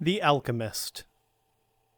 The Alchemist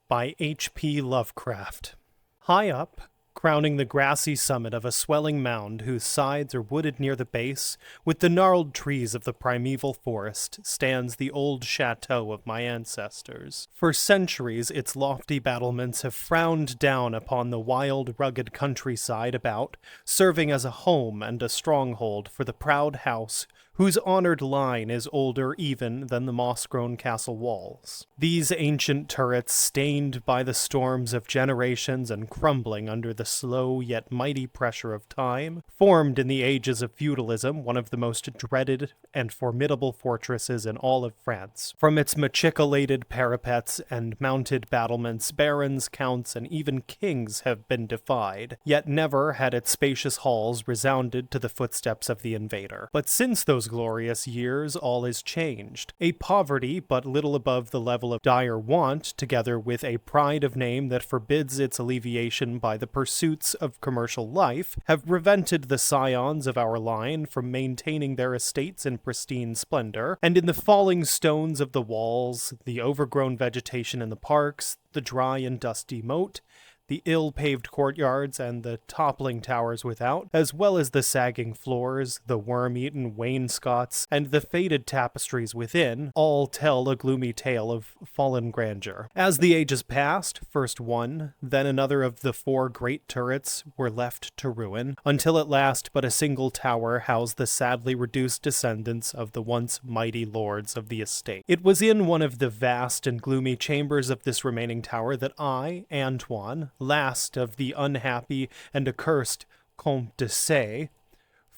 by HP Lovecraft. High up, crowning the grassy summit of a swelling mound whose sides are wooded near the base with the gnarled trees of the primeval forest, stands the old chateau of my ancestors. For centuries its lofty battlements have frowned down upon the wild, rugged countryside about, serving as a home and a stronghold for the proud house whose honored line is older even than the moss-grown castle walls. These ancient turrets, stained by the storms of generations and crumbling under the slow yet mighty pressure of time, formed in the ages of feudalism one of the most dreaded and formidable fortresses in all of France. From its machicolated parapets and mounted battlements, barons, counts, and even kings have been defied, yet never had its spacious halls resounded to the footsteps of the invader. But since those glorious years, all is changed. A poverty but little above the level of dire want, together with a pride of name that forbids its alleviation by the pursuits of commercial life, have prevented the scions of our line from maintaining their estates in pristine splendor, and in the falling stones of the walls, the overgrown vegetation in the parks, the dry and dusty moat, the ill-paved courtyards and the toppling towers without, as well as the sagging floors, the worm-eaten wainscots, and the faded tapestries within, all tell a gloomy tale of fallen grandeur. As the ages passed, first one, then another of the four great turrets were left to ruin, until at last but a single tower housed the sadly reduced descendants of the once mighty lords of the estate. It was in one of the vast and gloomy chambers of this remaining tower that I, Antoine, last of the unhappy and accursed Comte de Say,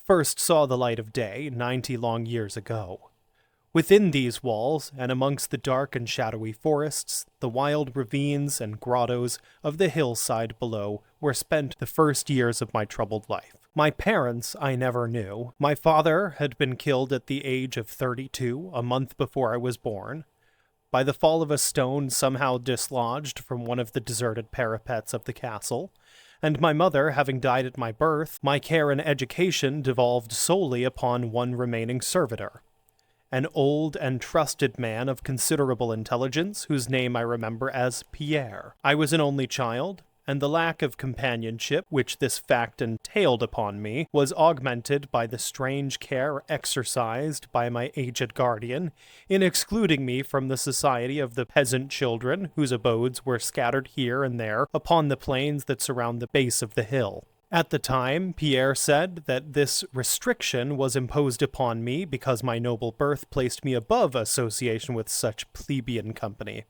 first saw the light of day 90 long years ago. Within these walls, and amongst the dark and shadowy forests, the wild ravines and grottos of the hillside below were spent the first years of my troubled life. My parents I never knew. My father had been killed at the age of 32, a month before I was born, by the fall of a stone somehow dislodged from one of the deserted parapets of the castle, and my mother having died at my birth, my care and education devolved solely upon one remaining servitor, an old and trusted man of considerable intelligence, whose name I remember as Pierre. I was an only child, and the lack of companionship which this fact entailed upon me was augmented by the strange care exercised by my aged guardian in excluding me from the society of the peasant children whose abodes were scattered here and there upon the plains that surround the base of the hill. At the time, Pierre said that this restriction was imposed upon me because my noble birth placed me above association with such plebeian company.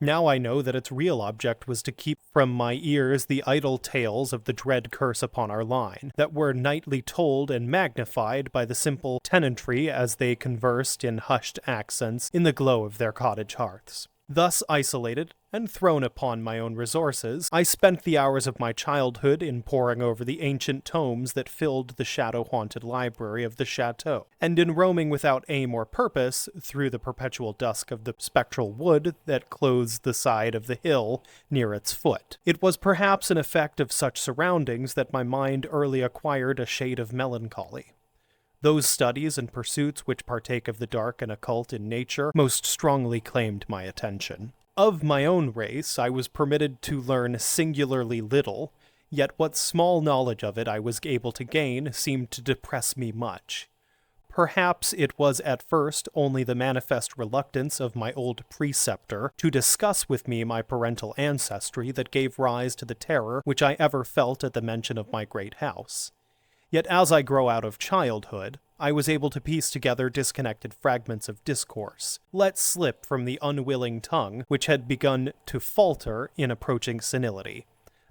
Now I know that its real object was to keep from my ears the idle tales of the dread curse upon our line, that were nightly told and magnified by the simple tenantry as they conversed in hushed accents in the glow of their cottage hearths. Thus isolated and thrown upon my own resources, I spent the hours of my childhood in poring over the ancient tomes that filled the shadow-haunted library of the chateau, and in roaming without aim or purpose through the perpetual dusk of the spectral wood that clothes the side of the hill near its foot. It was perhaps an effect of such surroundings that my mind early acquired a shade of melancholy. Those studies and pursuits which partake of the dark and occult in nature most strongly claimed my attention. Of my own race, I was permitted to learn singularly little, yet what small knowledge of it I was able to gain seemed to depress me much. Perhaps it was at first only the manifest reluctance of my old preceptor to discuss with me my parental ancestry that gave rise to the terror which I ever felt at the mention of my great house. Yet as I grow out of childhood, I was able to piece together disconnected fragments of discourse, let slip from the unwilling tongue which had begun to falter in approaching senility,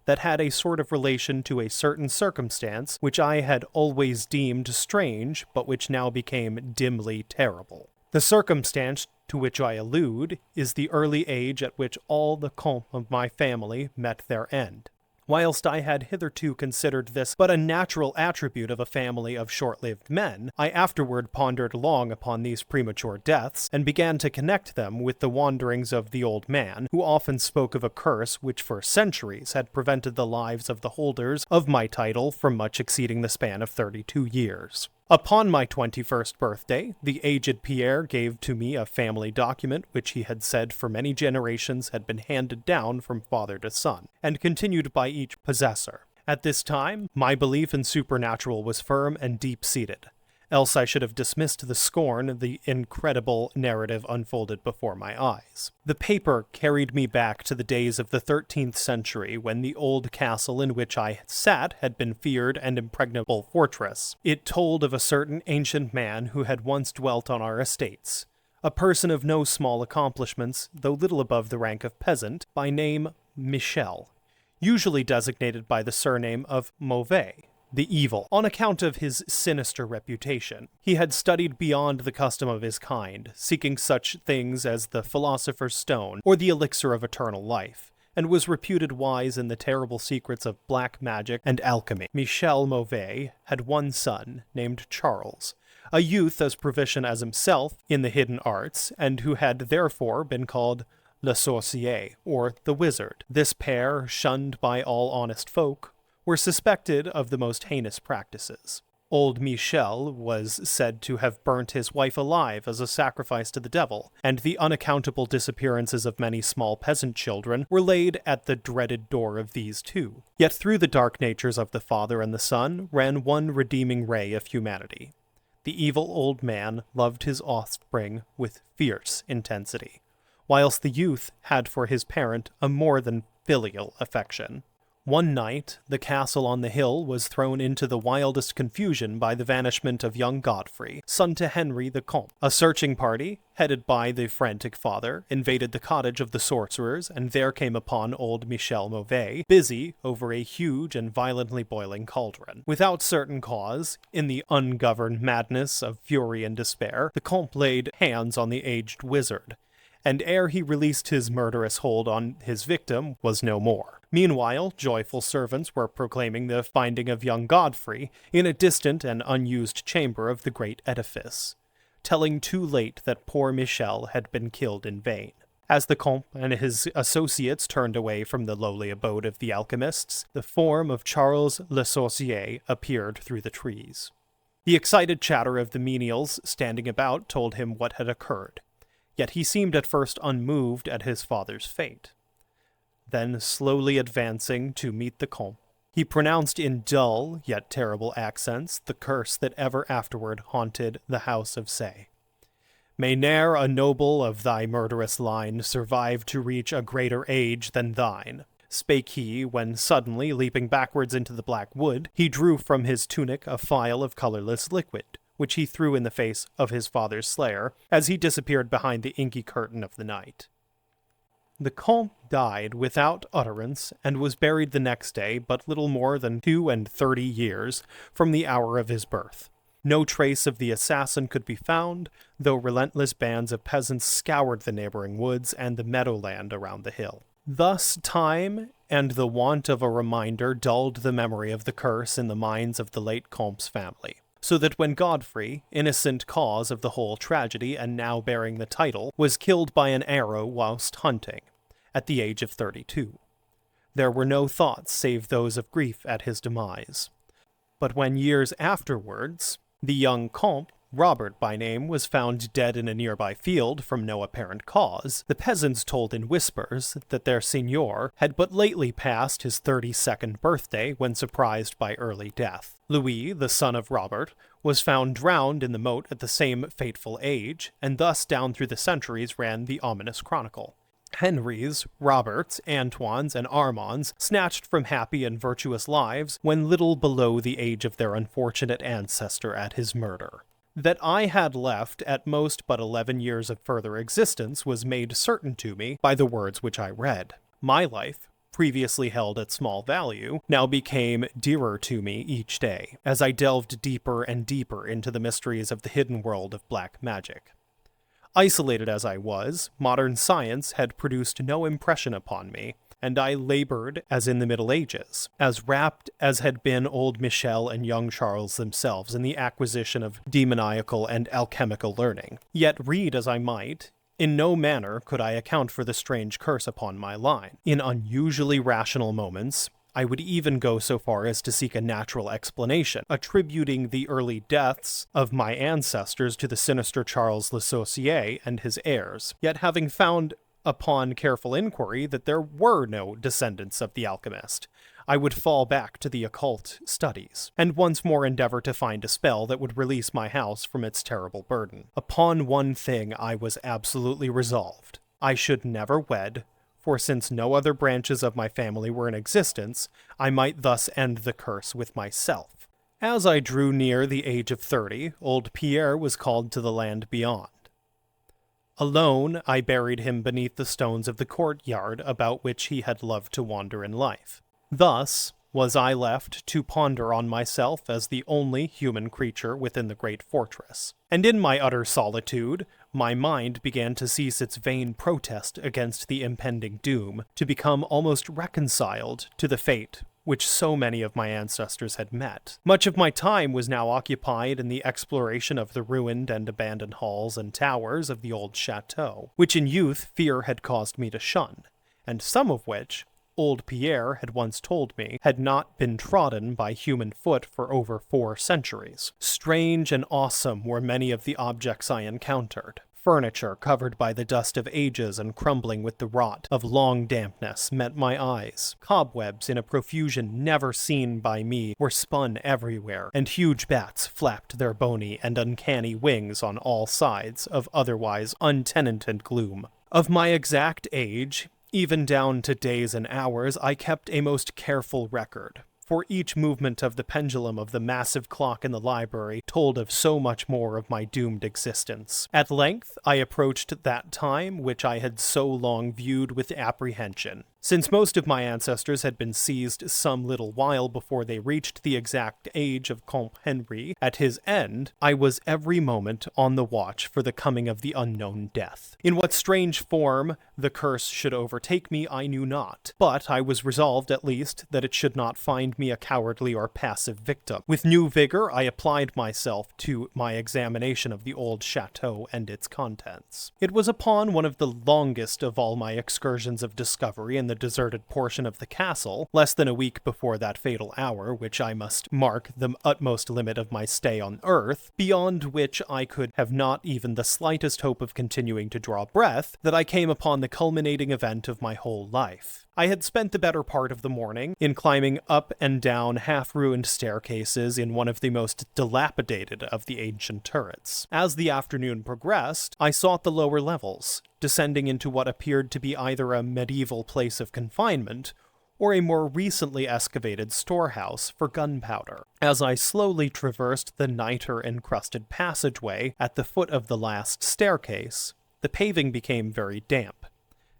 that had a sort of relation to a certain circumstance which I had always deemed strange, but which now became dimly terrible. The circumstance to which I allude is the early age at which all the comtes of my family met their end. Whilst I had hitherto considered this but a natural attribute of a family of short-lived men, I afterward pondered long upon these premature deaths, and began to connect them with the wanderings of the old man, who often spoke of a curse which for centuries had prevented the lives of the holders of my title from much exceeding the span of 32 years. Upon my 21st birthday, the aged Pierre gave to me a family document which he had said for many generations had been handed down from father to son, and continued by each possessor. At this time, my belief in supernatural was firm and deep-seated, else I should have dismissed the scorn the incredible narrative unfolded before my eyes. The paper carried me back to the days of the 13th century, when the old castle in which I sat had been feared and impregnable fortress. It told of a certain ancient man who had once dwelt on our estates, a person of no small accomplishments, though little above the rank of peasant, by name Michel, usually designated by the surname of Mauvais, the evil, on account of his sinister reputation. He had studied beyond the custom of his kind, seeking such things as the philosopher's stone or the elixir of eternal life, and was reputed wise in the terrible secrets of black magic and alchemy. Michel Mauvais had one son, named Charles, a youth as proficient as himself in the hidden arts, and who had therefore been called Le Sorcier, or the Wizard. This pair, shunned by all honest folk, were suspected of the most heinous practices. Old Michel was said to have burnt his wife alive as a sacrifice to the devil, and the unaccountable disappearances of many small peasant children were laid at the dreaded door of these two. Yet through the dark natures of the father and the son ran one redeeming ray of humanity. The evil old man loved his offspring with fierce intensity, whilst the youth had for his parent a more than filial affection. One night, the castle on the hill was thrown into the wildest confusion by the vanishment of young Godfrey, son to Henry the Comte. A searching party, headed by the frantic father, invaded the cottage of the sorcerers, and there came upon old Michel Mauvais, busy over a huge and violently boiling cauldron. Without certain cause, in the ungoverned madness of fury and despair, the Comte laid hands on the aged wizard, and ere he released his murderous hold on his victim, was no more. Meanwhile, joyful servants were proclaiming the finding of young Godfrey in a distant and unused chamber of the great edifice, telling too late that poor Michel had been killed in vain. As the Comte and his associates turned away from the lowly abode of the alchemists, the form of Charles Le Sorcier appeared through the trees. The excited chatter of the menials standing about told him what had occurred, yet he seemed at first unmoved at his father's fate. Then, slowly advancing to meet the Comte, he pronounced in dull yet terrible accents the curse that ever afterward haunted the house of Say. May ne'er a noble of thy murderous line survive to reach a greater age than thine, spake he, when suddenly, leaping backwards into the black wood, he drew from his tunic a phial of colorless liquid, which he threw in the face of his father's slayer, as he disappeared behind the inky curtain of the night. The Comte died without utterance, and was buried the next day, but little more than 32 years from the hour of his birth. No trace of the assassin could be found, though relentless bands of peasants scoured the neighboring woods and the meadowland around the hill. Thus time and the want of a reminder dulled the memory of the curse in the minds of the late Comte's family, so that when Godfrey, innocent cause of the whole tragedy and now bearing the title, was killed by an arrow whilst hunting, at the age of 32, there were no thoughts save those of grief at his demise. But when years afterwards, the young Comte, Robert by name, was found dead in a nearby field from no apparent cause, the peasants told in whispers that their seigneur had but lately passed his 32nd birthday when surprised by early death. Louis, the son of Robert, was found drowned in the moat at the same fateful age, and thus down through the centuries ran the ominous chronicle. Henry's, Robert's, Antoine's, and Armand's snatched from happy and virtuous lives when little below the age of their unfortunate ancestor at his murder. That I had left at most but 11 years of further existence was made certain to me by the words which I read. My life, previously held at small value, now became dearer to me each day, as I delved deeper and deeper into the mysteries of the hidden world of black magic. Isolated as I was, modern science had produced no impression upon me, and I labored as in the Middle Ages, as rapt as had been old Michel and young Charles themselves in the acquisition of demoniacal and alchemical learning. Yet read as I might, in no manner could I account for the strange curse upon my line. In unusually rational moments, I would even go so far as to seek a natural explanation, attributing the early deaths of my ancestors to the sinister Charles Le Saucier and his heirs. Yet having found upon careful inquiry that there were no descendants of the alchemist, I would fall back to the occult studies, and once more endeavor to find a spell that would release my house from its terrible burden. Upon one thing I was absolutely resolved. I should never wed, for since no other branches of my family were in existence, I might thus end the curse with myself. As I drew near the age of 30, old Pierre was called to the land beyond. Alone, I buried him beneath the stones of the courtyard about which he had loved to wander in life. Thus was I left to ponder on myself as the only human creature within the great fortress. And in my utter solitude, my mind began to cease its vain protest against the impending doom, to become almost reconciled to the fate which so many of my ancestors had met. Much of my time was now occupied in the exploration of the ruined and abandoned halls and towers of the old chateau, which in youth fear had caused me to shun, and some of which, old Pierre had once told me, had not been trodden by human foot for over 4 centuries. Strange and awesome were many of the objects I encountered. Furniture covered by the dust of ages and crumbling with the rot of long dampness met my eyes. Cobwebs in a profusion never seen by me were spun everywhere, and huge bats flapped their bony and uncanny wings on all sides of otherwise untenanted gloom. Of my exact age, even down to days and hours, I kept a most careful record, for each movement of the pendulum of the massive clock in the library told of so much more of my doomed existence. At length, I approached that time which I had so long viewed with apprehension. Since most of my ancestors had been seized some little while before they reached the exact age of Comte Henri at his end, I was every moment on the watch for the coming of the unknown death. In what strange form the curse should overtake me I knew not, but I was resolved at least that it should not find me a cowardly or passive victim. With new vigor I applied myself to my examination of the old chateau and its contents. It was upon one of the longest of all my excursions of discovery in the deserted portion of the castle, less than a week before that fatal hour which I must mark the utmost limit of my stay on earth, beyond which I could have not even the slightest hope of continuing to draw breath, that I came upon the culminating event of my whole life. I had spent the better part of the morning in climbing up and down half-ruined staircases in one of the most dilapidated of the ancient turrets. As the afternoon progressed, I sought the lower levels, descending into what appeared to be either a medieval place of confinement or a more recently excavated storehouse for gunpowder. As I slowly traversed the niter-encrusted passageway at the foot of the last staircase, the paving became very damp,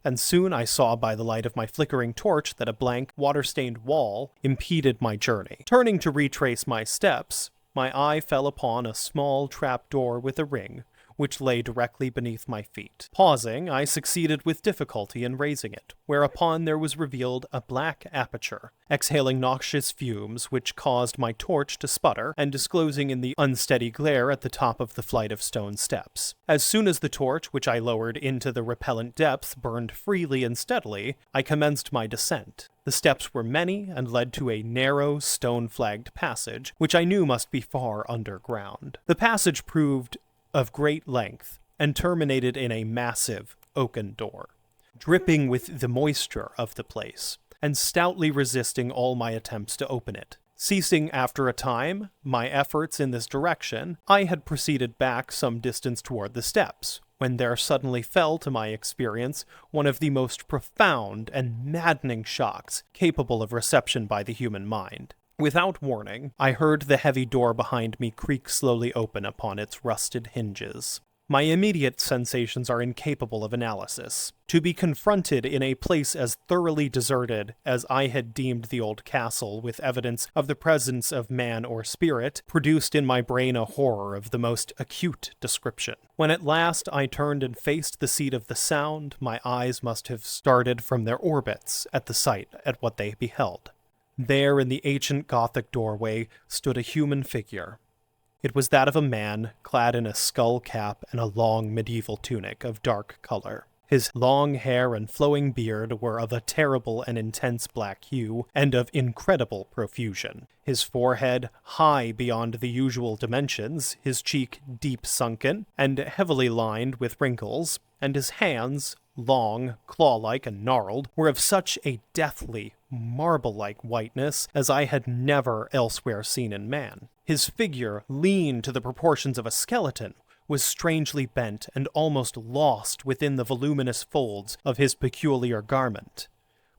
and soon I saw by the light of my flickering torch that a blank, water-stained wall impeded my journey. Turning to retrace my steps, my eye fell upon a small trapdoor with a ring, which lay directly beneath my feet. Pausing, I succeeded with difficulty in raising it, whereupon there was revealed a black aperture, exhaling noxious fumes which caused my torch to sputter, and disclosing in the unsteady glare at the top of the flight of stone steps. As soon as the torch, which I lowered into the repellent depths, burned freely and steadily, I commenced my descent. The steps were many and led to a narrow, stone-flagged passage, which I knew must be far underground. The passage proved of great length, and terminated in a massive oaken door, dripping with the moisture of the place, and stoutly resisting all my attempts to open it. Ceasing after a time my efforts in this direction, I had proceeded back some distance toward the steps, when there suddenly fell to my experience one of the most profound and maddening shocks capable of reception by the human mind. Without warning, I heard the heavy door behind me creak slowly open upon its rusted hinges. My immediate sensations are incapable of analysis. To be confronted in a place as thoroughly deserted as I had deemed the old castle with evidence of the presence of man or spirit produced in my brain a horror of the most acute description. When at last I turned and faced the seat of the sound, my eyes must have started from their orbits at the sight at what they beheld. There in the ancient Gothic doorway stood a human figure. It was that of a man clad in a skull cap and a long medieval tunic of dark color. His long hair and flowing beard were of a terrible and intense black hue, and of incredible profusion. His forehead high beyond the usual dimensions, his cheek deep sunken, and heavily lined with wrinkles, and his hands, long, claw-like and gnarled, were of such a deathly, marble-like whiteness as I had never elsewhere seen in man. His figure, lean to the proportions of a skeleton, was strangely bent and almost lost within the voluminous folds of his peculiar garment.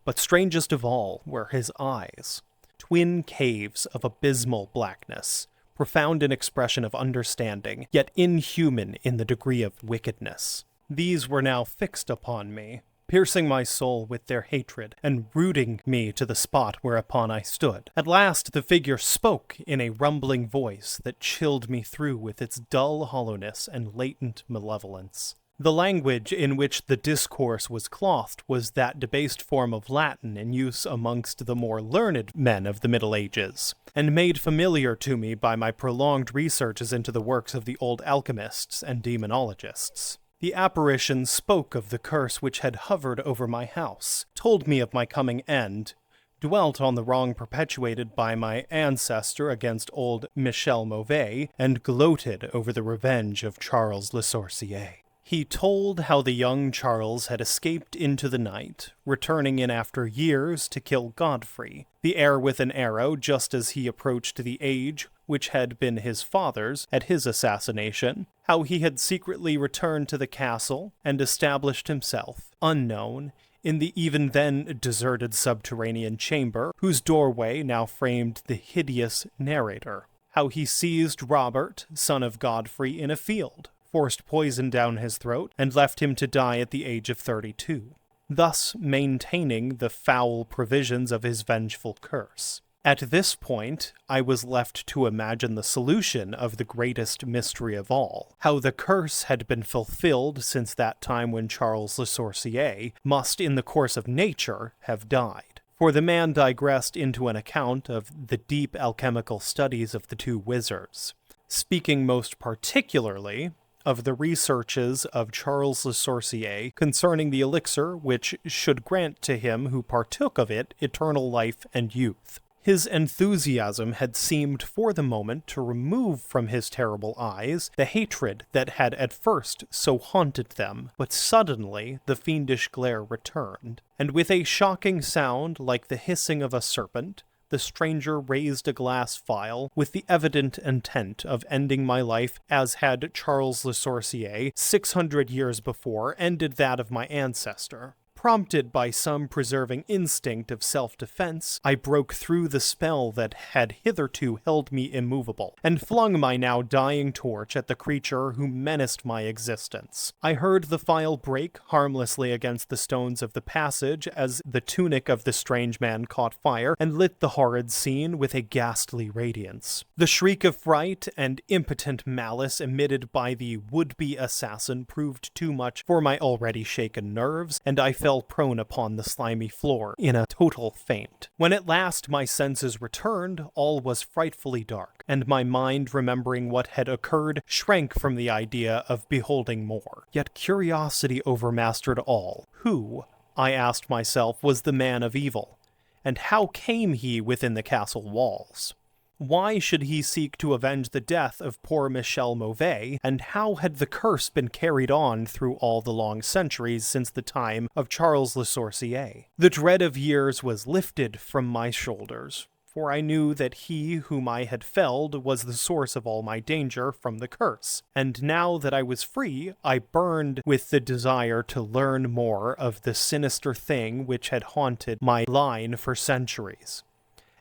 But strangest of all were his eyes, twin caves of abysmal blackness, profound in expression of understanding, yet inhuman in the degree of wickedness. These were now fixed upon me, piercing my soul with their hatred, and rooting me to the spot whereupon I stood. At last the figure spoke in a rumbling voice that chilled me through with its dull hollowness and latent malevolence. The language in which the discourse was clothed was that debased form of Latin in use amongst the more learned men of the Middle Ages, and made familiar to me by my prolonged researches into the works of the old alchemists and demonologists. The apparition spoke of the curse which had hovered over my house, told me of my coming end, dwelt on the wrong perpetuated by my ancestor against old Michel Mauvais, and gloated over the revenge of Charles Le Sorcier. He told how the young Charles had escaped into the night, returning in after years to kill Godfrey, the heir with an arrow, just as he approached the age which had been his father's at his assassination, how he had secretly returned to the castle and established himself, unknown, in the even then deserted subterranean chamber, whose doorway now framed the hideous narrator, how he seized Robert, son of Godfrey, in a field, forced poison down his throat, and left him to die at the age of 32, thus maintaining the foul provisions of his vengeful curse. At this point, I was left to imagine the solution of the greatest mystery of all, how the curse had been fulfilled since that time when Charles Le Sorcier must, in the course of nature, have died. For the man digressed into an account of the deep alchemical studies of the two wizards, speaking most particularly of the researches of Charles Le Sorcier concerning the elixir which should grant to him who partook of it eternal life and youth. His enthusiasm had seemed for the moment to remove from his terrible eyes the hatred that had at first so haunted them, but suddenly the fiendish glare returned, and with a shocking sound like the hissing of a serpent, the stranger raised a glass phial with the evident intent of ending my life as had Charles Le Sorcier 600 years before ended that of my ancestor. Prompted by some preserving instinct of self-defense, I broke through the spell that had hitherto held me immovable, and flung my now dying torch at the creature who menaced my existence. I heard the phial break harmlessly against the stones of the passage as the tunic of the strange man caught fire and lit the horrid scene with a ghastly radiance. The shriek of fright and impotent malice emitted by the would-be assassin proved too much for my already shaken nerves, and I fell prone upon the slimy floor in a total faint. When at last my senses returned, all was frightfully dark, and my mind, remembering what had occurred, shrank from the idea of beholding more. Yet curiosity overmastered all. Who, I asked myself, was the man of evil, and how came he within the castle walls? Why should he seek to avenge the death of poor Michel Mauvais, and how had the curse been carried on through all the long centuries since the time of Charles Le Sorcier? The dread of years was lifted from my shoulders, for I knew that he whom I had felled was the source of all my danger from the curse, and now that I was free, I burned with the desire to learn more of the sinister thing which had haunted my line for centuries,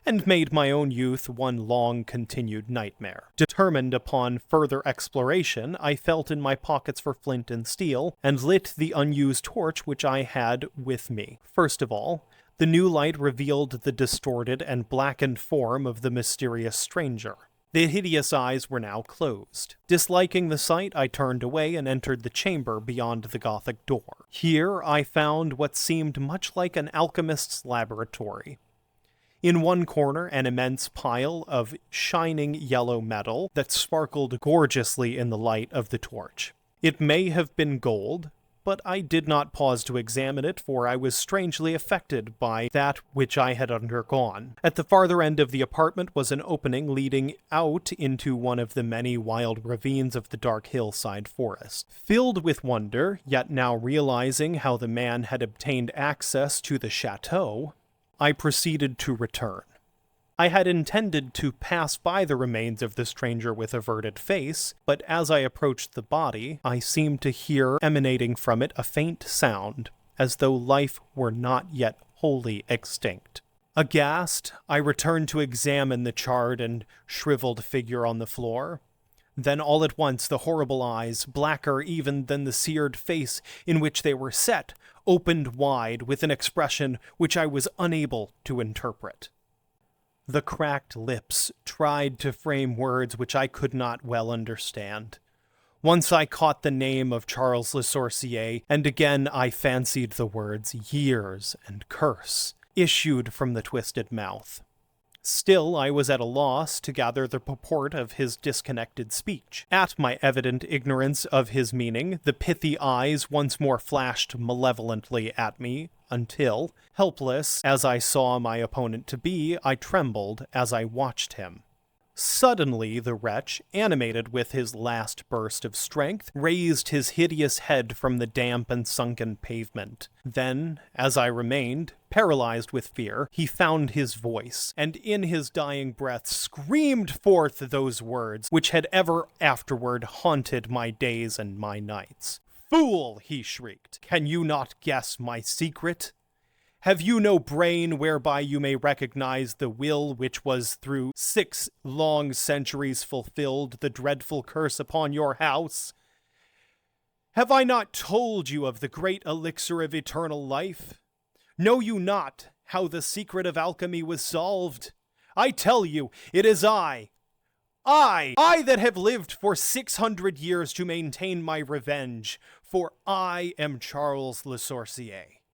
and made my own youth one long-continued nightmare. Determined upon further exploration, I felt in my pockets for flint and steel, and lit the unused torch which I had with me. First of all, the new light revealed the distorted and blackened form of the mysterious stranger. The hideous eyes were now closed. Disliking the sight, I turned away and entered the chamber beyond the Gothic door. Here I found what seemed much like an alchemist's laboratory. In one corner, an immense pile of shining yellow metal that sparkled gorgeously in the light of the torch. It may have been gold, but I did not pause to examine it, for I was strangely affected by that which I had undergone. At the farther end of the apartment was an opening leading out into one of the many wild ravines of the dark hillside forest. Filled with wonder, yet now realizing how the man had obtained access to the chateau, I proceeded to return. I had intended to pass by the remains of the stranger with averted face, but as I approached the body, I seemed to hear emanating from it a faint sound, as though life were not yet wholly extinct. Aghast, I returned to examine the charred and shriveled figure on the floor. Then all at once the horrible eyes, blacker even than the seared face in which they were set, opened wide with an expression which I was unable to interpret. The cracked lips tried to frame words which I could not well understand. Once I caught the name of Charles Le Sorcier, and again I fancied the words years and curse issued from the twisted mouth. Still, I was at a loss to gather the purport of his disconnected speech. At my evident ignorance of his meaning, the pithy eyes once more flashed malevolently at me, until, helpless as I saw my opponent to be, I trembled as I watched him. Suddenly the wretch, animated with his last burst of strength, raised his hideous head from the damp and sunken pavement. Then, as I remained, paralyzed with fear, he found his voice, and in his dying breath screamed forth those words which had ever afterward haunted my days and my nights. "Fool!" he shrieked. "Can you not guess my secret? Have you no brain whereby you may recognize the will which was through 6 long centuries fulfilled the dreadful curse upon your house? Have I not told you of the great elixir of eternal life? Know you not how the secret of alchemy was solved? I tell you, it is I that have lived for 600 years to maintain my revenge, for I am Charles Le Sorcier."